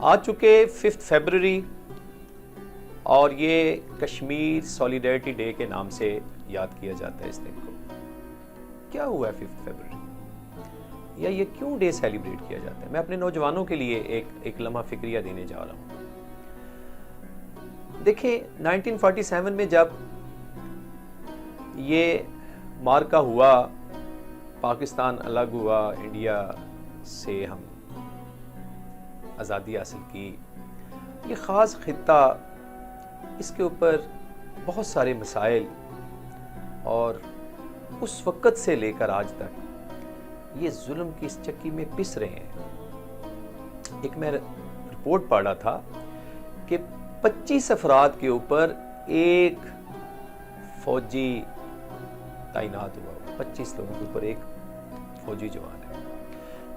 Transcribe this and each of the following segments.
آ چکے 5 فیبرری اور یہ کشمیر سولیڈیرٹی ڈے کے نام سے یاد کیا جاتا ہے اس دن کو. کیا ہوا ہے 5 فیبرری یا یہ کیوں ڈے سیلیبریٹ کیا جاتا ہے؟ میں اپنے نوجوانوں کے لیے ایک لمحہ فکریہ دینے جا رہا ہوں. دیکھیں 1947 میں جب یہ مارکا ہوا، پاکستان الگ ہوا، انڈیا سے ہم آزادی حاصل کی، یہ خاص خطہ، اس کے اوپر بہت سارے مسائل اور اس وقت سے لے کر آج تک یہ ظلم کی اس چکی میں پس رہے ہیں. ایک میں رپورٹ پڑھ رہا تھا کہ 25 افراد کے اوپر ایک فوجی تعینات ہوا، 25 لوگوں کے اوپر ایک فوجی جوان ہے.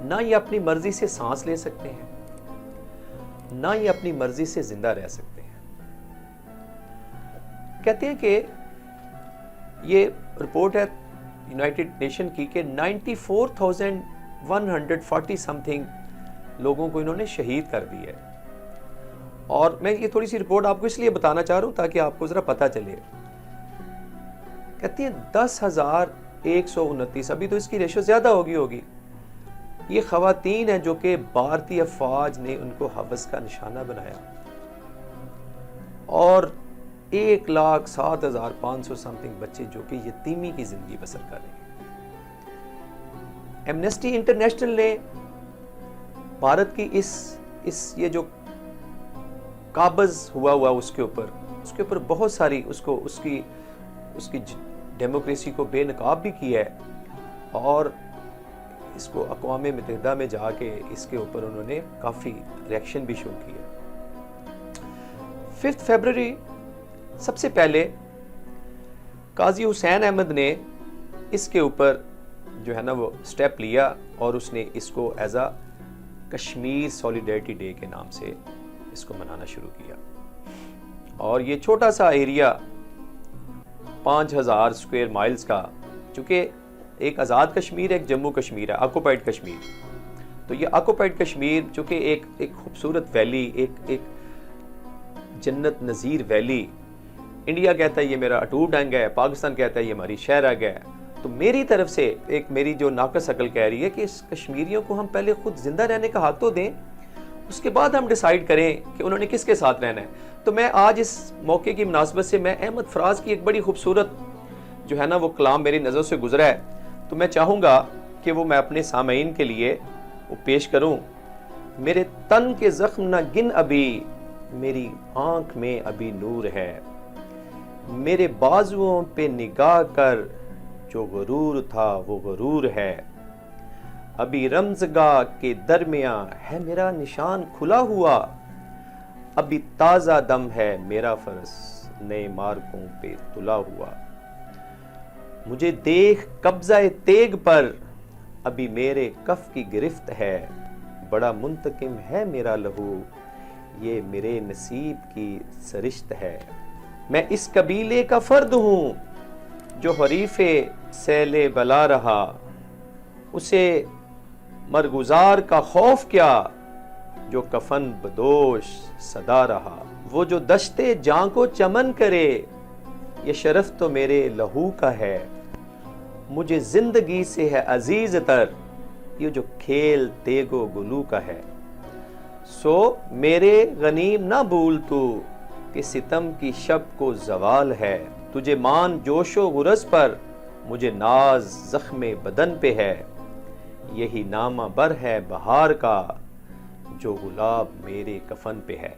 نہ یہ اپنی مرضی سے سانس لے سکتے ہیں، نہ یہ اپنی مرضی سے زندہ رہ سکتے ہیں. کہتے ہیں کہ یہ رپورٹ ہے یونائٹڈ نیشن کی کہ 94,140 سم تھنگ لوگوں کو انہوں نے شہید کر دیا ہے. اور میں یہ تھوڑی سی رپورٹ آپ کو اس لیے بتانا چاہ رہا ہوں تاکہ آپ کو ذرا پتہ چلے. کہتی ہیں 10,129، ابھی تو اس کی ریشو زیادہ ہوگی، یہ خواتین ہیں جو کہ بھارتی افواج نے ان کو حوث کا نشانہ بنایا، اور 1,07,500 سم تھنگ بچے جو کہ یتیمی کی زندگی بسر کر رہے ہیں. ایمنسٹی انٹرنیشنل نے بھارت کی اس یہ جو قابض ہوا اس کے اوپر بہت ساری اس کی ڈیموکریسی کو بے نقاب بھی کیا ہے، اور اس کو اقوام متحدہ میں جا کے اس کے اوپر انہوں نے کافی ریئیکشن بھی شو کیا. 5 فیبرری سب سے پہلے قاضی حسین احمد نے اس کے اوپر جو ہے نا وہ سٹیپ لیا، اور اس نے اس کو ایز اے کشمیر سولیڈیرٹی ڈے کے نام سے اس کو منانا شروع کیا. اور یہ چھوٹا سا ایریا 5,000 اسکوائر مائلز کا، چونکہ ایک آزاد کشمیر، ایک جموں کشمیر ہے، آکوپائڈ کشمیر. تو یہ آکوپائڈ کشمیر جو کہ ایک خوبصورت ویلی، ایک جنت نظیر ویلی. انڈیا کہتا ہے یہ میرا اٹوٹ انگ ہے، پاکستان کہتا ہے یہ ہماری شہرگ ہے. تو میری طرف سے میری جو ناقص عقل کہہ رہی ہے کہ اس کشمیریوں کو ہم پہلے خود زندہ رہنے کا حق تو دیں، اس کے بعد ہم ڈیسائیڈ کریں کہ انہوں نے کس کے ساتھ رہنا ہے. تو میں آج اس موقع کی مناسبت سے میں احمد فراز کی ایک بڑی خوبصورت جو ہے نا وہ کلام میری نظر سے گزرا ہے، تو میں چاہوں گا کہ وہ میں اپنے سامعین کے لیے وہ پیش کروں. میرے تن کے زخم نہ گن ابھی، میری آنکھ میں ابھی نور ہے. میرے بازوؤں پہ نگاہ کر، جو غرور تھا وہ غرور ہے. ابھی رمزگاہ کے درمیان ہے میرا نشان کھلا ہوا. ابھی تازہ دم ہے میرا فرس نئے مارکوں پہ تلا ہوا. مجھے دیکھ قبضہ تیغ پر، ابھی میرے کف کی گرفت ہے. بڑا منتقم ہے میرا لہو، یہ میرے نصیب کی سرشت ہے. میں اس قبیلے کا فرد ہوں جو حریف سیل بلا رہا. اسے مرگزار کا خوف کیا جو کفن بدوش صدا رہا. وہ جو دشتے جاں کو چمن کرے، یہ شرف تو میرے لہو کا ہے. مجھے زندگی سے ہے عزیز تر، یہ جو کھیل تیگ و گلو کا ہے. سو میرے غنیم نہ بھول تو کہ ستم کی شب کو زوال ہے. تجھے مان جوش و غرض پر، مجھے ناز زخم بدن پہ ہے. یہی نامہ بر ہے بہار کا، جو گلاب میرے کفن پہ ہے.